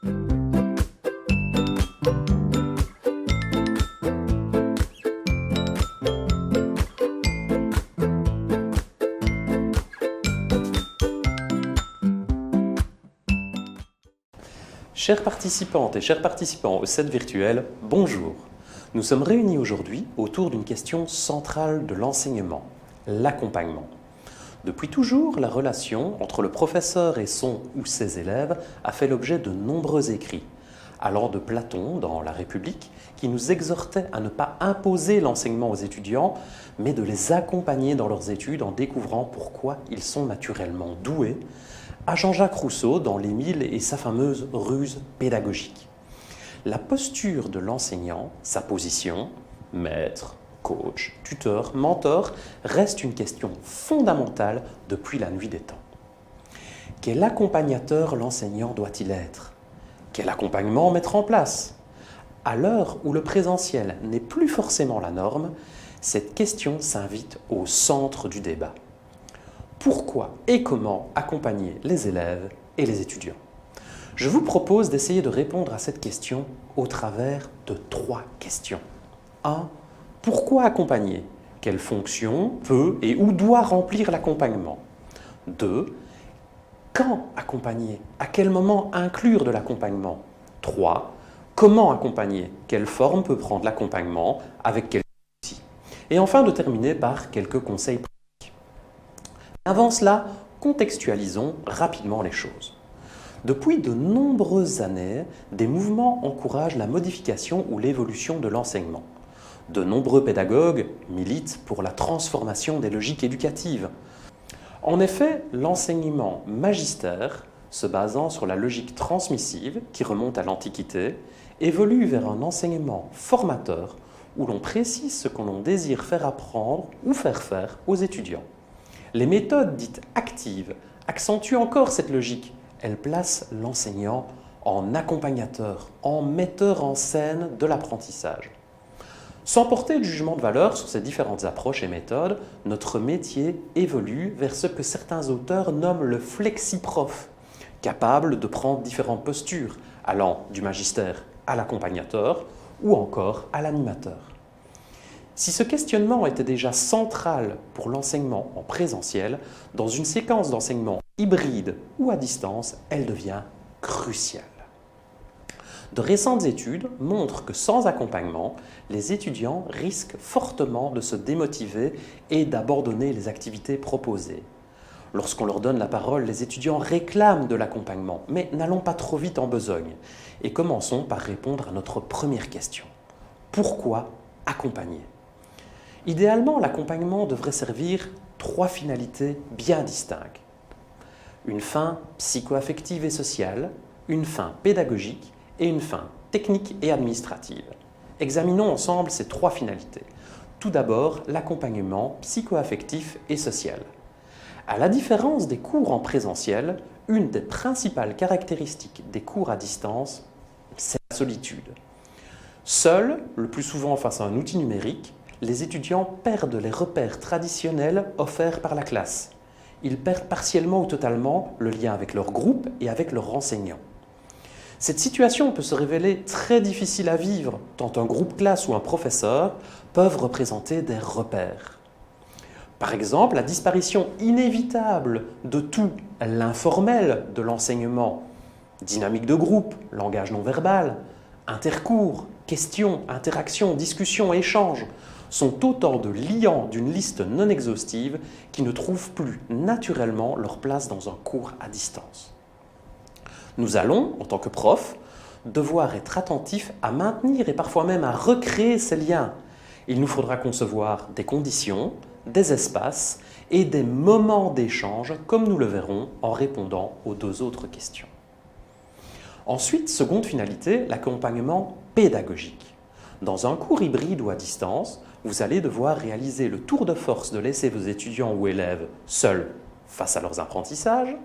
Chères participantes et chers participants au set virtuel, bonjour. Nous sommes réunis aujourd'hui autour d'une question centrale de l'enseignement, l'accompagnement. Depuis toujours, la relation entre le professeur et son ou ses élèves a fait l'objet de nombreux écrits, allant de Platon dans La République, qui nous exhortait à ne pas imposer l'enseignement aux étudiants, mais de les accompagner dans leurs études en découvrant pourquoi ils sont naturellement doués, à Jean-Jacques Rousseau dans l'Émile et sa fameuse ruse pédagogique. La posture de l'enseignant, sa position, maître, coach, tuteur, mentor, reste une question fondamentale depuis la nuit des temps. Quel accompagnateur l'enseignant doit-il être? Quel accompagnement mettre en place? À l'heure où le présentiel n'est plus forcément la norme, cette question s'invite au centre du débat. Pourquoi et comment accompagner les élèves et les étudiants? Je vous propose d'essayer de répondre à cette question au travers de 3 questions. 1. Pourquoi accompagner? Quelle fonction peut et où doit remplir l'accompagnement? 2. Quand accompagner? À quel moment inclure de l'accompagnement? 3. Comment accompagner? Quelle forme peut prendre l'accompagnement? Avec quels outils? Et enfin de terminer par quelques conseils pratiques. Avant cela, contextualisons rapidement les choses. Depuis de nombreuses années, des mouvements encouragent la modification ou l'évolution de l'enseignement. De nombreux pédagogues militent pour la transformation des logiques éducatives. En effet, l'enseignement magistère, se basant sur la logique transmissive qui remonte à l'Antiquité, évolue vers un enseignement formateur où l'on précise ce que l'on désire faire apprendre ou faire faire aux étudiants. Les méthodes dites actives accentuent encore cette logique. Elles placent l'enseignant en accompagnateur, en metteur en scène de l'apprentissage. Sans porter de jugement de valeur sur ces différentes approches et méthodes, notre métier évolue vers ce que certains auteurs nomment le flexiprof, capable de prendre différentes postures, allant du magistère à l'accompagnateur ou encore à l'animateur. Si ce questionnement était déjà central pour l'enseignement en présentiel, dans une séquence d'enseignement hybride ou à distance, elle devient cruciale. De récentes études montrent que sans accompagnement, les étudiants risquent fortement de se démotiver et d'abandonner les activités proposées. Lorsqu'on leur donne la parole, les étudiants réclament de l'accompagnement, mais n'allons pas trop vite en besogne et commençons par répondre à notre première question. Pourquoi accompagner ? Idéalement, l'accompagnement devrait servir 3 finalités bien distinctes. Une fin psycho-affective et sociale, une fin pédagogique et une fin technique et administrative. Examinons ensemble ces 3 finalités. Tout d'abord, l'accompagnement psycho-affectif et social. À la différence des cours en présentiel, une des principales caractéristiques des cours à distance, c'est la solitude. Seuls, le plus souvent face à un outil numérique, les étudiants perdent les repères traditionnels offerts par la classe. Ils perdent partiellement ou totalement le lien avec leur groupe et avec leurs enseignants. Cette situation peut se révéler très difficile à vivre, tant un groupe classe ou un professeur peuvent représenter des repères. Par exemple, la disparition inévitable de tout l'informel de l'enseignement, dynamique de groupe, langage non verbal, intercours, questions, interactions, discussions, échanges, sont autant de liants d'une liste non exhaustive qui ne trouvent plus naturellement leur place dans un cours à distance. Nous allons, en tant que profs, devoir être attentifs à maintenir et parfois même à recréer ces liens. Il nous faudra concevoir des conditions, des espaces et des moments d'échange, comme nous le verrons en répondant aux 2 autres questions. Ensuite, seconde finalité, l'accompagnement pédagogique. Dans un cours hybride ou à distance, vous allez devoir réaliser le tour de force de laisser vos étudiants ou élèves seuls face à leurs apprentissages,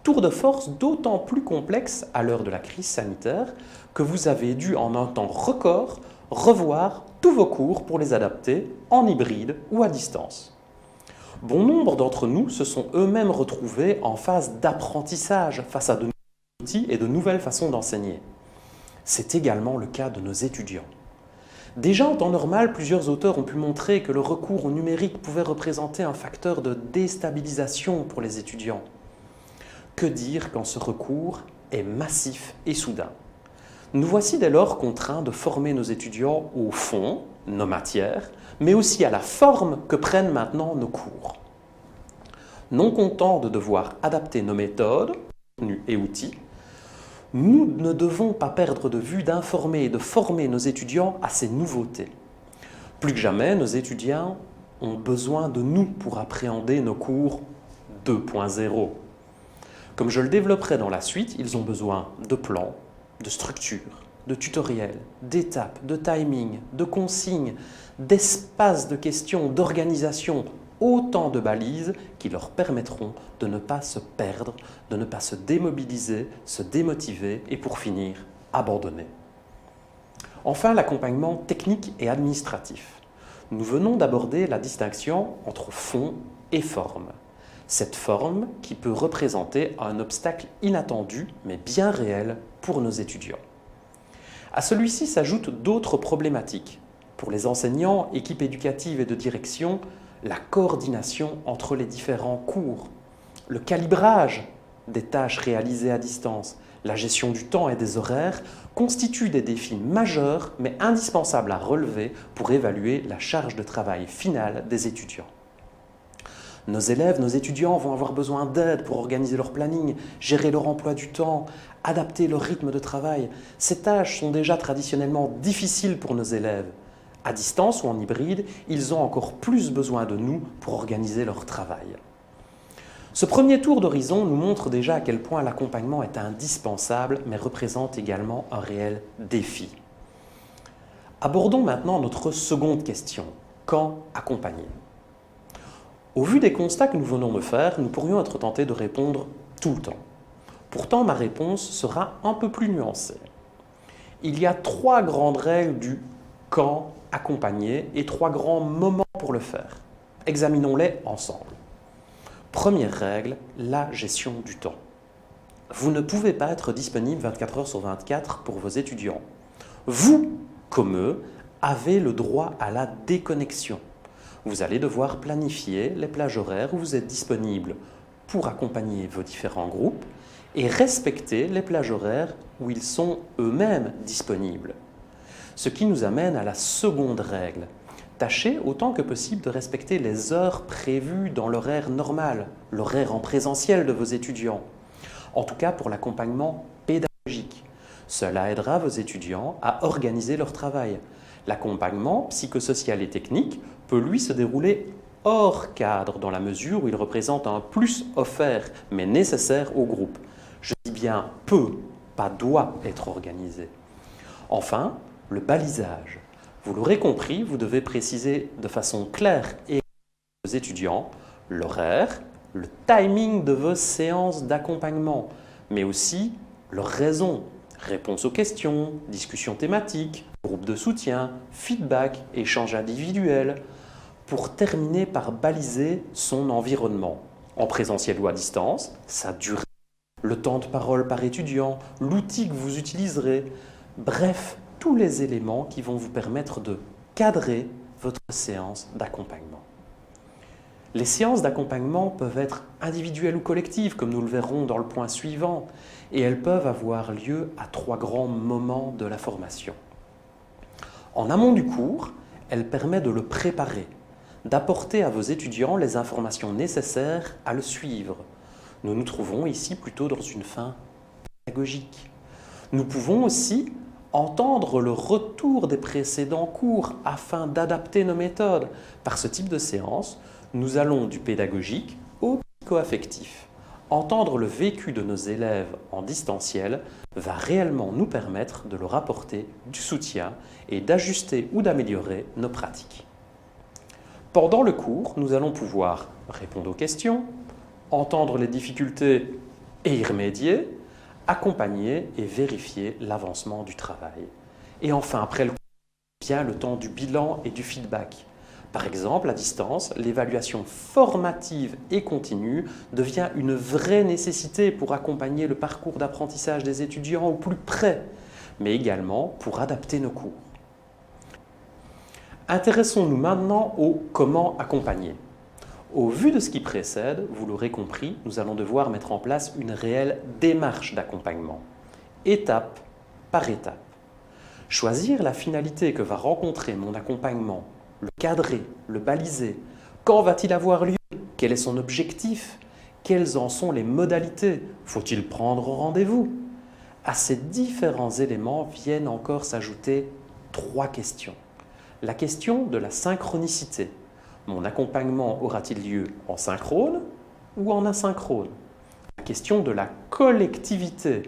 tour de force d'autant plus complexe à l'heure de la crise sanitaire que vous avez dû en un temps record revoir tous vos cours pour les adapter en hybride ou à distance. Bon nombre d'entre nous se sont eux-mêmes retrouvés en phase d'apprentissage face à de outils et de nouvelles façons d'enseigner. C'est également le cas de nos étudiants. Déjà en temps normal, plusieurs auteurs ont pu montrer que le recours au numérique pouvait représenter un facteur de déstabilisation pour les étudiants. Que dire quand ce recours est massif et soudain? Nous voici dès lors contraints de former nos étudiants au fond, nos matières, mais aussi à la forme que prennent maintenant nos cours. Non contents de devoir adapter nos méthodes, contenus et outils, nous ne devons pas perdre de vue d'informer et de former nos étudiants à ces nouveautés. Plus que jamais, nos étudiants ont besoin de nous pour appréhender nos cours 2.0. Comme je le développerai dans la suite, ils ont besoin de plans, de structures, de tutoriels, d'étapes, de timing, de consignes, d'espaces de questions, d'organisation, autant de balises qui leur permettront de ne pas se perdre, de ne pas se démobiliser, se démotiver et pour finir, abandonner. Enfin, l'accompagnement technique et administratif. Nous venons d'aborder la distinction entre fond et forme. Cette forme qui peut représenter un obstacle inattendu mais bien réel pour nos étudiants. À celui-ci s'ajoutent d'autres problématiques. Pour les enseignants, équipes éducatives et de direction, la coordination entre les différents cours, le calibrage des tâches réalisées à distance, la gestion du temps et des horaires constituent des défis majeurs mais indispensables à relever pour évaluer la charge de travail finale des étudiants. Nos élèves, nos étudiants vont avoir besoin d'aide pour organiser leur planning, gérer leur emploi du temps, adapter leur rythme de travail. Ces tâches sont déjà traditionnellement difficiles pour nos élèves. À distance ou en hybride, ils ont encore plus besoin de nous pour organiser leur travail. Ce premier tour d'horizon nous montre déjà à quel point l'accompagnement est indispensable, mais représente également un réel défi. Abordons maintenant notre seconde question. Quand accompagner ? Au vu des constats que nous venons de faire, nous pourrions être tentés de répondre tout le temps. Pourtant, ma réponse sera un peu plus nuancée. Il y a 3 grandes règles du quand accompagner et 3 grands moments pour le faire. Examinons-les ensemble. Première règle, la gestion du temps. Vous ne pouvez pas être disponible 24 heures sur 24 pour vos étudiants. Vous, comme eux, avez le droit à la déconnexion. Vous allez devoir planifier les plages horaires où vous êtes disponible pour accompagner vos différents groupes et respecter les plages horaires où ils sont eux-mêmes disponibles. Ce qui nous amène à la seconde règle. Tâchez autant que possible de respecter les heures prévues dans l'horaire normal, l'horaire en présentiel de vos étudiants. En tout cas pour l'accompagnement pédagogique. Cela aidera vos étudiants à organiser leur travail. L'accompagnement psychosocial et technique peut lui se dérouler hors cadre dans la mesure où il représente un plus offert mais nécessaire au groupe. Je dis bien peut, pas doit être organisé. Enfin, le balisage. Vous l'aurez compris, vous devez préciser de façon claire et aux étudiants l'horaire, le timing de vos séances d'accompagnement, mais aussi leurs raisons, réponses aux questions, discussions thématiques, groupe de soutien, feedback, échange individuel, pour terminer par baliser son environnement, en présentiel ou à distance, sa durée, le temps de parole par étudiant, l'outil que vous utiliserez, bref, tous les éléments qui vont vous permettre de cadrer votre séance d'accompagnement. Les séances d'accompagnement peuvent être individuelles ou collectives, comme nous le verrons dans le point suivant, et elles peuvent avoir lieu à 3 grands moments de la formation. En amont du cours, elle permet de le préparer, d'apporter à vos étudiants les informations nécessaires à le suivre. Nous nous trouvons ici plutôt dans une fin pédagogique. Nous pouvons aussi entendre le retour des précédents cours afin d'adapter nos méthodes. Par ce type de séance, nous allons du pédagogique au psycho-affectif. Entendre le vécu de nos élèves en distanciel va réellement nous permettre de leur apporter du soutien et d'ajuster ou d'améliorer nos pratiques. Pendant le cours, nous allons pouvoir répondre aux questions, entendre les difficultés et y remédier, accompagner et vérifier l'avancement du travail. Et enfin, après le cours, vient le temps du bilan et du feedback. Par exemple, à distance, l'évaluation formative et continue devient une vraie nécessité pour accompagner le parcours d'apprentissage des étudiants au plus près, mais également pour adapter nos cours. Intéressons-nous maintenant au comment accompagner. Au vu de ce qui précède, vous l'aurez compris, nous allons devoir mettre en place une réelle démarche d'accompagnement, étape par étape. Choisir la finalité que va rencontrer mon accompagnement, le cadrer, le baliser, quand va-t-il avoir lieu, quel est son objectif, quelles en sont les modalités, faut-il prendre rendez-vous? À ces différents éléments viennent encore s'ajouter 3 questions. La question de la synchronicité. Mon accompagnement aura-t-il lieu en synchrone ou en asynchrone? La question de la collectivité.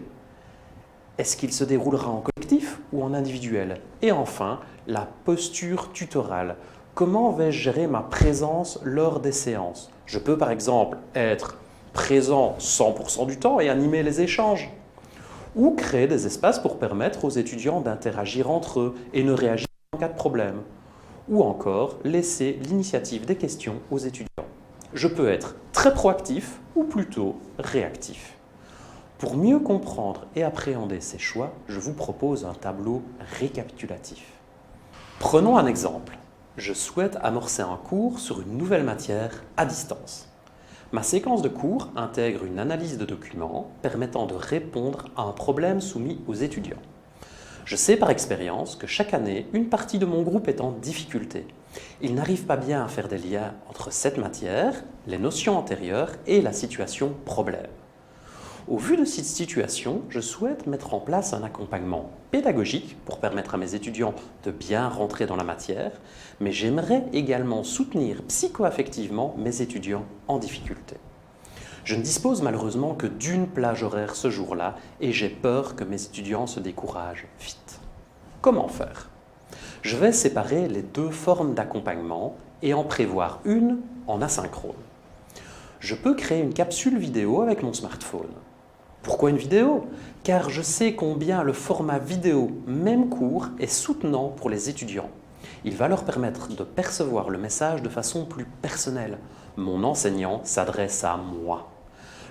Est-ce qu'il se déroulera en collectif ou en individuel? Et enfin, la posture tutorale. Comment vais-je gérer ma présence lors des séances? Je peux par exemple être présent 100% du temps et animer les échanges. Ou créer des espaces pour permettre aux étudiants d'interagir entre eux et ne réagir en cas de problème. Ou encore laisser l'initiative des questions aux étudiants. Je peux être très proactif ou plutôt réactif. Pour mieux comprendre et appréhender ces choix, je vous propose un tableau récapitulatif. Prenons un exemple. Je souhaite amorcer un cours sur une nouvelle matière à distance. Ma séquence de cours intègre une analyse de documents permettant de répondre à un problème soumis aux étudiants. Je sais par expérience que chaque année, une partie de mon groupe est en difficulté. Ils n'arrivent pas bien à faire des liens entre cette matière, les notions antérieures et la situation problème. Au vu de cette situation, je souhaite mettre en place un accompagnement pédagogique pour permettre à mes étudiants de bien rentrer dans la matière, mais j'aimerais également soutenir psycho-affectivement mes étudiants en difficulté. Je ne dispose malheureusement que d'une plage horaire ce jour-là et j'ai peur que mes étudiants se découragent vite. Comment faire? Je vais séparer les 2 formes d'accompagnement et en prévoir une en asynchrone. Je peux créer une capsule vidéo avec mon smartphone. Pourquoi une vidéo? Car je sais combien le format vidéo, même court, est soutenant pour les étudiants. Il va leur permettre de percevoir le message de façon plus personnelle. Mon enseignant s'adresse à moi.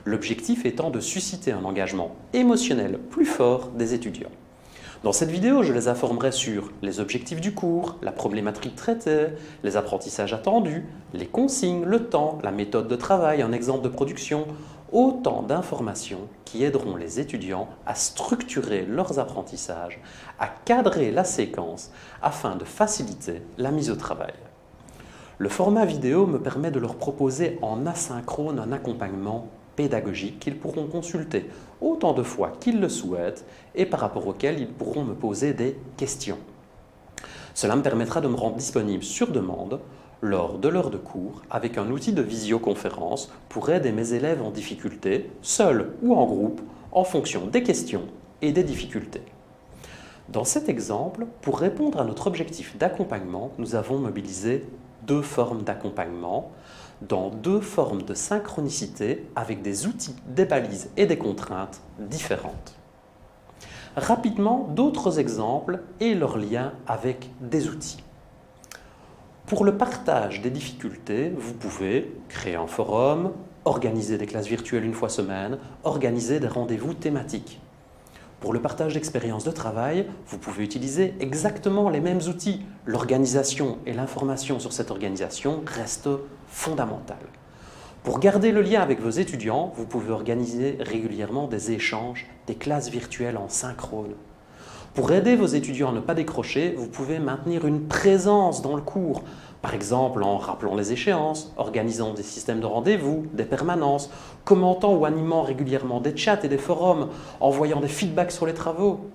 L'objectif étant de susciter un engagement émotionnel plus fort des étudiants. Dans cette vidéo, je les informerai sur les objectifs du cours, la problématique traitée, les apprentissages attendus, les consignes, le temps, la méthode de travail, un exemple de production, autant d'informations qui aideront les étudiants à structurer leurs apprentissages, à cadrer la séquence afin de faciliter la mise au travail. Le format vidéo me permet de leur proposer en asynchrone un accompagnement pédagogique qu'ils pourront consulter autant de fois qu'ils le souhaitent et par rapport auquel ils pourront me poser des questions. Cela me permettra de me rendre disponible sur demande lors de l'heure de cours avec un outil de visioconférence pour aider mes élèves en difficulté, seuls ou en groupe, en fonction des questions et des difficultés. Dans cet exemple, pour répondre à notre objectif d'accompagnement, nous avons mobilisé 2 formes d'accompagnement dans 2 formes de synchronicité avec des outils, des balises et des contraintes différentes. Rapidement, d'autres exemples et leurs liens avec des outils. Pour le partage des difficultés, vous pouvez créer un forum, organiser des classes virtuelles une fois semaine, organiser des rendez-vous thématiques. Pour le partage d'expériences de travail, vous pouvez utiliser exactement les mêmes outils. L'organisation et l'information sur cette organisation restent fondamentales. Pour garder le lien avec vos étudiants, vous pouvez organiser régulièrement des échanges, des classes virtuelles en synchrone. Pour aider vos étudiants à ne pas décrocher, vous pouvez maintenir une présence dans le cours, par exemple en rappelant les échéances, organisant des systèmes de rendez-vous, des permanences, commentant ou animant régulièrement des chats et des forums, envoyant des feedbacks sur les travaux.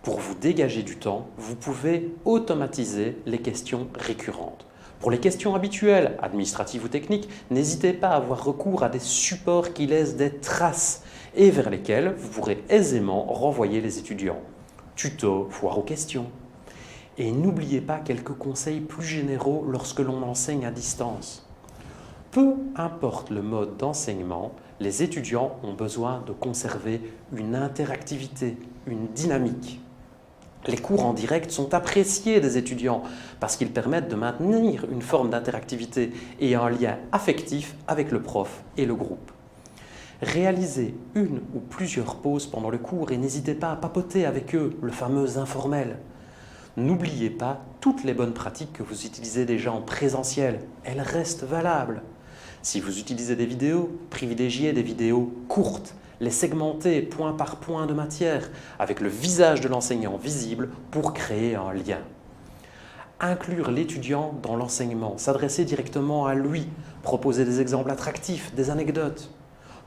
Pour vous dégager du temps, vous pouvez automatiser les questions récurrentes. Pour les questions habituelles, administratives ou techniques, n'hésitez pas à avoir recours à des supports qui laissent des traces et vers lesquels vous pourrez aisément renvoyer les étudiants. Tuto, foire aux questions. Et n'oubliez pas quelques conseils plus généraux lorsque l'on enseigne à distance. Peu importe le mode d'enseignement, les étudiants ont besoin de conserver une interactivité, une dynamique. Les cours en direct sont appréciés des étudiants parce qu'ils permettent de maintenir une forme d'interactivité et un lien affectif avec le prof et le groupe. Réalisez une ou plusieurs pauses pendant le cours et n'hésitez pas à papoter avec eux, le fameux informel. N'oubliez pas toutes les bonnes pratiques que vous utilisez déjà en présentiel, elles restent valables. Si vous utilisez des vidéos, privilégiez des vidéos courtes, les segmenter point par point de matière, avec le visage de l'enseignant visible pour créer un lien. Inclure l'étudiant dans l'enseignement, s'adresser directement à lui, proposer des exemples attractifs, des anecdotes.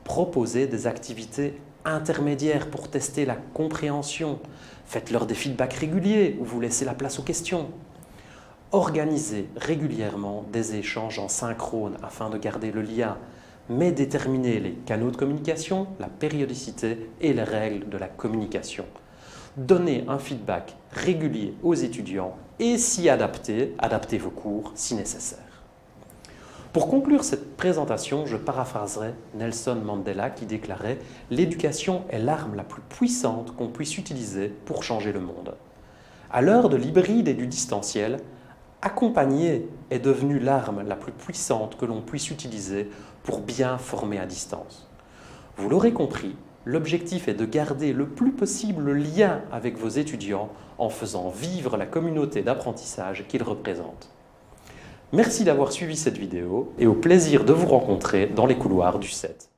Proposer des activités intermédiaires pour tester la compréhension. Faites-leur des feedbacks réguliers ou vous laissez la place aux questions. Organisez régulièrement des échanges en synchrone afin de garder le lien, mais déterminez les canaux de communication, la périodicité et les règles de la communication. Donnez un feedback régulier aux étudiants et si adaptez vos cours si nécessaire. Pour conclure cette présentation, je paraphraserai Nelson Mandela qui déclarait « L'éducation est l'arme la plus puissante qu'on puisse utiliser pour changer le monde ». À l'heure de l'hybride et du distanciel, accompagner est devenu l'arme la plus puissante que l'on puisse utiliser pour bien former à distance. Vous l'aurez compris, l'objectif est de garder le plus possible le lien avec vos étudiants en faisant vivre la communauté d'apprentissage qu'ils représentent. Merci d'avoir suivi cette vidéo et au plaisir de vous rencontrer dans les couloirs du 7.